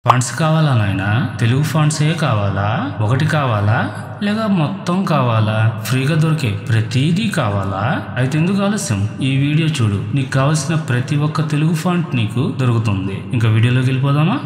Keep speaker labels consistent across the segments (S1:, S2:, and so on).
S1: Funds కావాలా నాయనా? తెలుగు ఫండ్సే కావాలా? ఒకటి కావాలా లేక మొత్తం కావాలా? ఫ్రీగా దొరికే ప్రతిదీ కావాలా? అయితే ఎందుకు ఆలస్యం, ఈ వీడియో చూడు. నీకు కావాల్సిన ప్రతి ఒక్క తెలుగు ఫాంట్ నీకు దొరుకుతుంది. ఇంకా వీడియోలోకి వెళ్ళిపోదామా?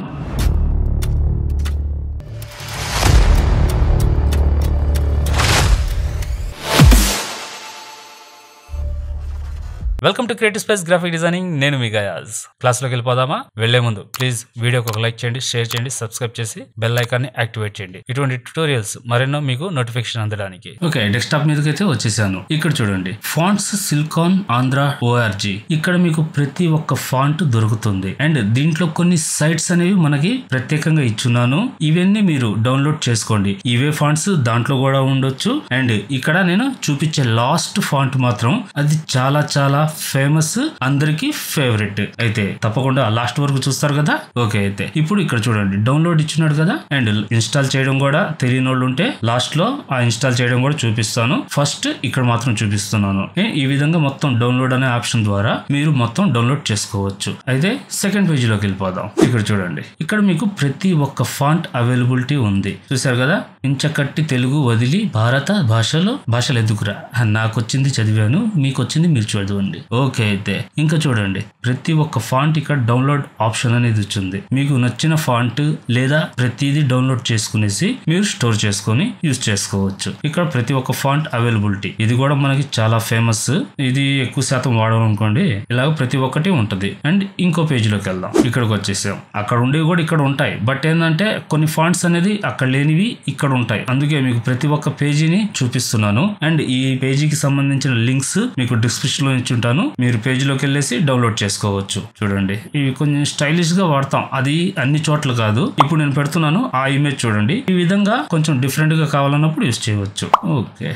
S1: Welcome to creative space graphic designing. నేను మీ గయాజ్. క్లాస్లోకి వెళ్ళిపోదామా? వెళ్లే ముందు ప్లీజ్ వీడియోకి ఒక లైక్ చేయండి, షేర్ చేయండి, సబ్స్క్రైబ్ చేసి బెల్ ఐకాన్ని యాక్టివేట్ చేయండి. ఇటువంటి ట్యూటోరియల్స్ మరెన్నో మీకు నోటిఫికేషన్ అందడానికి. ఓకే, డెస్క్టాప్ మీదకి అయితే వచ్చేసాను. ఇక్కడ చూడండి, ఫాంట్స్ సిలికాన్ ఆంధ్ర ORG. ఇక్కడ మీకు ప్రతి ఒక్క ఫాంట్ దొరుకుతుంది. అండ్ దీంట్లో కొన్ని సైట్స్ అనేవి మనకి ప్రత్యేకంగా ఇచ్చున్నాను. ఇవన్నీ మీరు డౌన్లోడ్ చేసుకోండి. ఇవే ఫాంట్స్ దాంట్లో కూడా ఉండొచ్చు. అండ్ ఇక్కడ నేను చూపించే లాస్ట్ ఫాంట్ మాత్రం అది చాలా చాలా ఫేమస్, అందరికి ఫేవరెట్. అయితే తప్పకుండా లాస్ట్ వరకు చూస్తారు కదా. ఓకే, అయితే ఇప్పుడు ఇక్కడ చూడండి, డౌన్లోడ్ ఇచ్చినాడు కదా. అండ్ ఇన్స్టాల్ చేయడం కూడా తెలియని వాళ్ళు ఉంటే లాస్ట్ లో ఆ ఇన్స్టాల్ చేయడం కూడా చూపిస్తాను. ఫస్ట్ ఇక్కడ మాత్రం చూపిస్తున్నాను. ఈ విధంగా మొత్తం డౌన్లోడ్ అనే ఆప్షన్ ద్వారా మీరు మొత్తం డౌన్లోడ్ చేసుకోవచ్చు. అయితే సెకండ్ పేజ్ లోకి వెళ్ళిపోదాం. ఇక్కడ చూడండి, ఇక్కడ మీకు ప్రతి ఒక్క ఫాంట్ అవైలబిలిటీ ఉంది. చూసారు కదా, ఇంచకట్టి తెలుగు వదిలి భారత భాషలు ఎదుగురా. నాకు వచ్చింది చదివాను, మీకు వచ్చింది మీరు చదవండి. ఓకే, అయితే ఇంకా చూడండి, ప్రతి ఒక్క ఫాంట్ ఇక్కడ డౌన్లోడ్ ఆప్షన్ అనేది వచ్చింది. మీకు నచ్చిన ఫాంట్ లేదా ప్రతిదీ డౌన్లోడ్ చేసుకునేసి మీరు స్టోర్ చేసుకొని యూజ్ చేసుకోవచ్చు. ఇక్కడ ప్రతి ఒక్క ఫాంట్ అవైలబిలిటీ, ఇది కూడా మనకి చాలా ఫేమస్. ఇది ఎక్కువ శాతం వాడాలనుకోండి, ఇలాగ ప్రతి ఒక్కటి ఉంటది. అండ్ ఇంకో పేజ్ లోకి వెళ్దాం. ఇక్కడికి వచ్చేసాం. అక్కడ ఉండేవి కూడా ఇక్కడ ఉంటాయి. బట్ ఏంటంటే కొన్ని ఫాంట్స్ అనేది అక్కడ లేనివి ఇక్కడ ఉంటాయి. అందుకే మీకు ప్రతి ఒక్క పేజీని చూపిస్తున్నాను. అండ్ ఈ పేజీకి సంబంధించిన లింక్స్ మీకు డిస్క్రిప్షన్ లో ఇచ్చి ఉంటాను. మీరు పేజ్ లోకి వెళ్ళేసి డౌన్లోడ్ చేసుకోవచ్చు. చూడండి, ఇవి కొంచెం స్టైలిష్ గా వాడతాం, అది అన్ని చోట్ల కాదు. ఇప్పుడు నేను పెడుతున్నాను ఆ ఇమేజ్ చూడండి. ఈ విధంగా కొంచెం డిఫరెంట్ గా కావాలన్నప్పుడు యూజ్ చేయవచ్చు. ఓకే,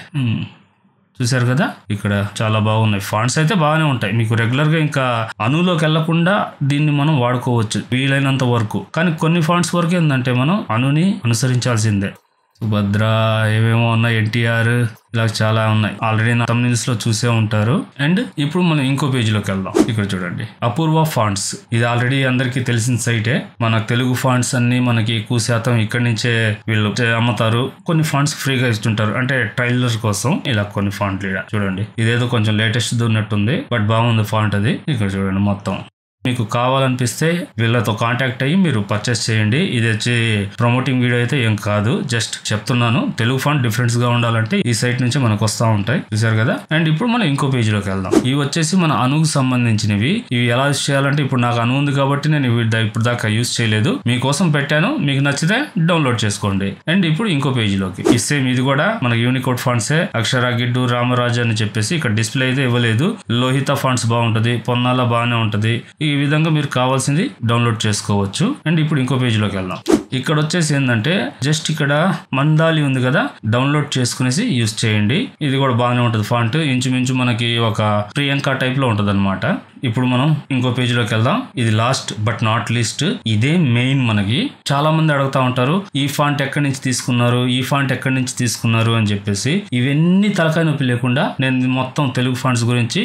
S1: చూసారు కదా, ఇక్కడ చాలా బాగున్నాయి. ఫాంట్స్ అయితే బాగానే ఉంటాయి. మీకు రెగ్యులర్ గా ఇంకా అనులోకి వెళ్లకుండా దీన్ని మనం వాడుకోవచ్చు వీలైనంత వరకు. కానీ కొన్ని ఫాంట్స్ వరకు ఏంటంటే మనం అనుని అనుసరించాల్సిందే. సుభద్ర, ఏమేమో ఉన్నాయి, NTR, ఇలా చాలా ఉన్నాయి. ఆల్రెడీ నా thumbnails లో చూసే ఉంటారు. అండ్ ఇప్పుడు మనం ఇంకో పేజ్ లోకి వెళ్దాం. ఇక్కడ చూడండి, అపూర్వ ఫాంట్స్. ఇది ఆల్రెడీ అందరికి తెలిసిన సైటే. మన తెలుగు ఫాంట్స్ అన్ని మనకి ఎక్కువ శాతం ఇక్కడి నుంచే వీళ్ళు అమ్ముతారు. కొన్ని ఫాంట్స్ ఫ్రీగా ఇస్తుంటారు, అంటే ట్రైలర్ కోసం. ఇలా కొన్ని ఫాంట్లు చూడండి, ఇదేదో కొంచెం లేటెస్ట్ ఉన్నట్టుంది, బట్ బాగుంది ఫాంట్ అది. ఇక్కడ చూడండి, మొత్తం మీకు కావాలనిపిస్తే వీళ్ళతో కాంటాక్ట్ అయ్యి మీరు పర్చేస్ చేయండి. ఇది వచ్చి ప్రమోటింగ్ వీడియో అయితే ఏం కాదు, జస్ట్ చెప్తున్నాను. తెలుగు ఫాంట్ డిఫరెంట్స్ గా ఉండాలంటే ఈ సైట్ నుంచి మనకు వస్తూ ఉంటాయి. చూసారు కదా. అండ్ ఇప్పుడు మనం ఇంకో పేజ్ లోకి వెళ్దాం. ఇవి వచ్చేసి మన అనుకు సంబంధించినవి. ఇవి ఎలా యూజ్ చేయాలంటే, ఇప్పుడు నాకు అను ఉంది కాబట్టి నేను ఇప్పుడు దాకా యూజ్ చేయలేదు, మీకోసం పెట్టాను. మీకు నచ్చితే డౌన్లోడ్ చేసుకోండి. అండ్ ఇప్పుడు ఇంకో పేజ్ లోకి సేమ్, ఇది కూడా మనకి యూనికోడ్ ఫాంట్సే. అక్షర, గిడ్డు, రామరాజు అని చెప్పేసి ఇక్కడ డిస్ప్లే అయితే ఇవ్వలేదు. లోహిత ఫాంట్స్ బాగుంటది, పొన్నాల బాగానే ఉంటది. ఈ విధంగా మీరు కావాల్సింది డౌన్లోడ్ చేసుకోవచ్చు. అండ్ ఇప్పుడు ఇంకో పేజ్ లోకి వెళ్దాం. ఇక్కడ వచ్చేసి ఏంటంటే, జస్ట్ ఇక్కడ మందాలి ఉంది కదా, డౌన్లోడ్ చేసుకునేసి యూజ్ చేయండి. ఇది కూడా బాగానే ఉంటది ఫాంట్. ఇంచుమించు మనకి ఒక ప్రియాంక టైప్ లో ఉంటది అనమాట. ఇప్పుడు మనం ఇంకో పేజ్ లోకి వెళ్దాం. ఇది లాస్ట్ బట్ నాట్ లీస్ట్. ఇదే మెయిన్. మనకి చాలా మంది అడుగుతా ఉంటారు, ఈ ఫాంట్ ఎక్కడి నుంచి తీసుకున్నారు, ఈ ఫాంట్ ఎక్కడి నుంచి తీసుకున్నారు అని చెప్పేసి. ఇవన్నీ తలకాయ నొప్పి లేకుండా నేను మొత్తం తెలుగు ఫాంట్స్ గురించి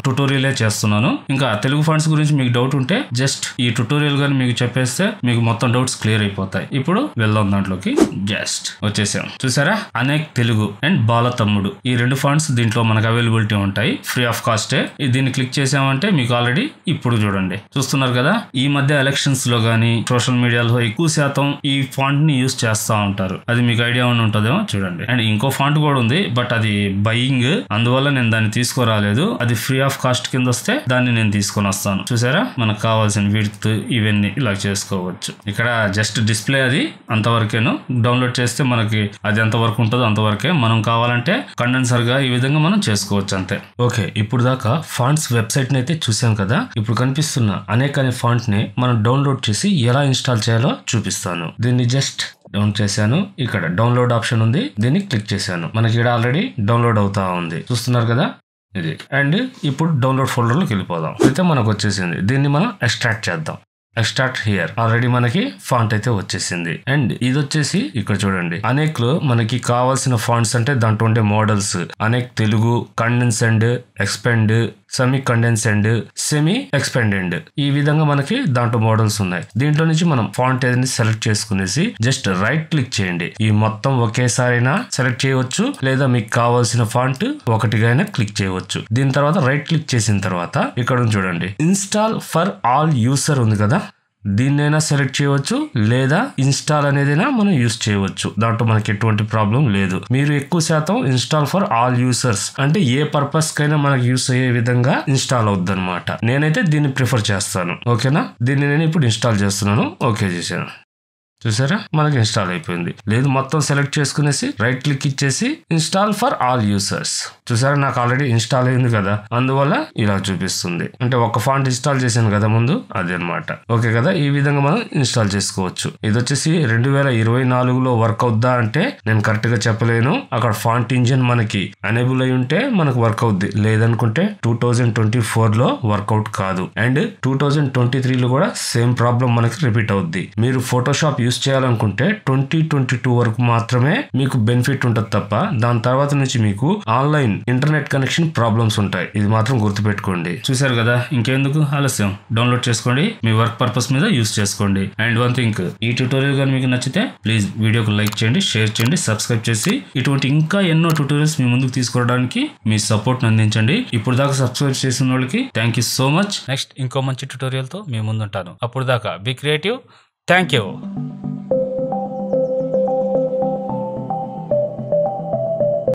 S1: ట్యుటోరియలే చేస్తున్నాను. ఇంకా తెలుగు ఫాంట్స్ గురించి మీకు డౌట్ ఉంటే జస్ట్ ఈ ట్యుటోరియల్ గాని మీకు చెప్పేస్తే మీకు మొత్తం డౌట్స్ క్లియర్ అయిపోతాయి. ఇప్పుడు వెళ్దాం దాంట్లోకి. జస్ట్ వచ్చేసాం. చూసారా, అనేక్ తెలుగు అండ్ బాల తమ్ముడు, ఈ రెండు ఫాంట్స్ దీంట్లో మనకు అవైలబిలిటీ ఉంటాయి, ఫ్రీ ఆఫ్ కాస్టే. దీన్ని క్లిక్ చేసామంటే మీకు ఆల్రెడీ ఇప్పుడు చూడండి, చూస్తున్నారు కదా, ఈ మధ్య ఎలక్షన్స్ లో గానీ సోషల్ మీడియాలో ఎక్కువ శాతం ఈ ఫాంట్ ని యూజ్ చేస్తా ఉంటారు. అది మీకు ఐడియా ఉంటుందేమో. చూడండి, అండ్ ఇంకో ఫాంట్ కూడా ఉంది, బట్ అది బయింగ్, అందువల్ల నేను దాన్ని తీసుకురాలేదు. అది ఫ్రీ ఆఫ్ కాస్ట్ కింద వస్తే దాన్ని నేను తీసుకొని వస్తాను. చూసారా, మనకు కావాల్సిన విడ్త్ ఇవన్నీ ఇలా చేసుకోవచ్చు. ఇక్కడ జస్ట్ డిస్ప్లే అది అంతవరకేను. డౌన్లోడ్ చేస్తే మనకి అది ఎంతవరకు ఉంటుందో అంతవరకే. మనం కావాలంటే కండెన్సర్ గా ఈ విధంగా మనం చేసుకోవచ్చు, అంతే. ఓకే, ఇప్పుడు దాకా ఫాంట్స్ వెబ్సైట్ ని అయితే చూసాం కదా. ఇప్పుడు కనిపిస్తున్న అనేక అనే ఫాంట్ ని మనం డౌన్లోడ్ చేసి ఎలా ఇన్స్టాల్ చేయాలో చూపిస్తాను. దీన్ని జస్ట్ డౌన్ చేశాను. ఇక్కడ డౌన్లోడ్ ఆప్షన్ ఉంది, దీన్ని క్లిక్ చేశాను. మనకి ఇక్కడ ఆల్రెడీ డౌన్లోడ్ అవుతా ఉంది, చూస్తున్నారు కదా ఇది. అండ్ ఇప్పుడు డౌన్లోడ్ ఫోల్డర్ లోకి వెళ్ళిపోదాం. అయితే మనకు వచ్చేసింది. దీన్ని మనం ఎక్స్ట్రాక్ట్ చేద్దాం. Extract here. ఆల్రెడీ మనకి ఫాంట్ అయితే వచ్చేసింది. అండ్ ఇది వచ్చేసి ఇక్కడ చూడండి, అనేక్ లో మనకి కావాల్సిన ఫాంట్స్ అంటే దాంట్లో ఉండే మోడల్స్ అనేక్ తెలుగు, condense and expand,
S2: semi condensed, semi expanded, ఈ విధంగా మనకి దాంట్లో మోడల్స్ ఉన్నాయి. దీంట్లో నుంచి మనం ఫాంట్ ఏదైనా సెలెక్ట్ చేసుకునేసి జస్ట్ రైట్ క్లిక్ చేయండి. ఈ మొత్తం ఒకేసారైనా సెలెక్ట్ చేయవచ్చు, లేదా మీకు కావాల్సిన ఫాంట్ ఒకటిగా అయినా క్లిక్ చేయవచ్చు. దీని తర్వాత రైట్ క్లిక్ చేసిన తర్వాత ఇక్కడ చూడండి ఇన్స్టాల్ ఫర్ ఆల్ యూసర్ ఉంది కదా, దీన్నైనా సెలెక్ట్ చేయవచ్చు, లేదా ఇన్స్టాల్ అనేదైనా మనం యూస్ చేయవచ్చు. దాంట్లో మనకి ఎటువంటి ప్రాబ్లం లేదు. మీరు ఎక్కువ శాతం ఇన్స్టాల్ ఫర్ ఆల్ యూసర్స్ అంటే ఏ పర్పస్ కైనా మనకి యూస్ అయ్యే విధంగా ఇన్స్టాల్ అవుద్ది అనమాట. నేనైతే దీన్ని ప్రిఫర్ చేస్తాను. ఓకేనా, దీన్ని నేను ఇప్పుడు ఇన్స్టాల్ చేస్తున్నాను. ఓకే చేశాను. చూసారా, మనకి ఇన్స్టాల్ అయిపోయింది. లేదు మొత్తం సెలెక్ట్ చేసుకునేసి రైట్ క్లిక్ ఇచ్చేసి ఇన్స్టాల్ ఫర్ ఆల్ యూసర్స్. చూసారా, నాకు ఆల్రెడీ ఇన్స్టాల్ అయింది కదా, అందువల్ల ఇలా చూపిస్తుంది. అంటే ఒక ఫాంట్ ఇన్స్టాల్ చేశాను కదా ముందు, అదే అనమాట. ఓకే కదా, ఈ విధంగా మనం ఇన్స్టాల్ చేసుకోవచ్చు. ఇది వచ్చేసి 2024లో వర్క్ అవుద్దా అంటే నేను కరెక్ట్ గా చెప్పలేను. అక్కడ ఫాంట్ ఇంజిన్ మనకి ఎనేబుల్ అయి ఉంటే మనకు వర్క్ అవుద్ది, లేదనుకుంటే 2024లో వర్కౌట్ కాదు. అండ్ 2023లో కూడా సేమ్ ప్రాబ్లం మనకి రిపీట్ అవుద్ది. మీరు ఫోటోషాప్ యూస్ చేయాలనుకుంటే 2022 వరకు మాత్రమే మీకు బెనిఫిట్ ఉంటుంది తప్ప దాని తర్వాత నుంచి మీకు ఆన్లైన్ ఇంటర్నెట్ కనెక్షన్ ప్రాబ్లమ్స్ ఉంటాయి. ఇది మాత్రం గుర్తుపెట్టుకోండి. చూసారు కదా, ఇంకెందుకు ఆలస్యం, డౌన్లోడ్ చేసుకోండి, మీ వర్క్ పర్పస్ మీద యూస్ చేసుకోండి. అండ్ వన్ థింగ్, ఈ ట్యూటోరియల్ కానీ మీకు నచ్చితే ప్లీజ్ వీడియోకి లైక్ చేయండి, షేర్ చేయండి, సబ్స్క్రైబ్ చేసి ఇటువంటి ఇంకా ఎన్నో ట్యూటోరియల్స్ మీ ముందుకు తీసుకోవడానికి మీ సపోర్ట్ అందించండి. ఇప్పుడు దాకా సబ్స్క్రైబ్ చేసిన వాళ్ళకి thank you so much.
S1: Next ఇంకో మంచి ట్యూటోరియల్ తో మీ ముందుంటాను. అప్పుడు దాకా బీ క్రియేటివ్. Thank you.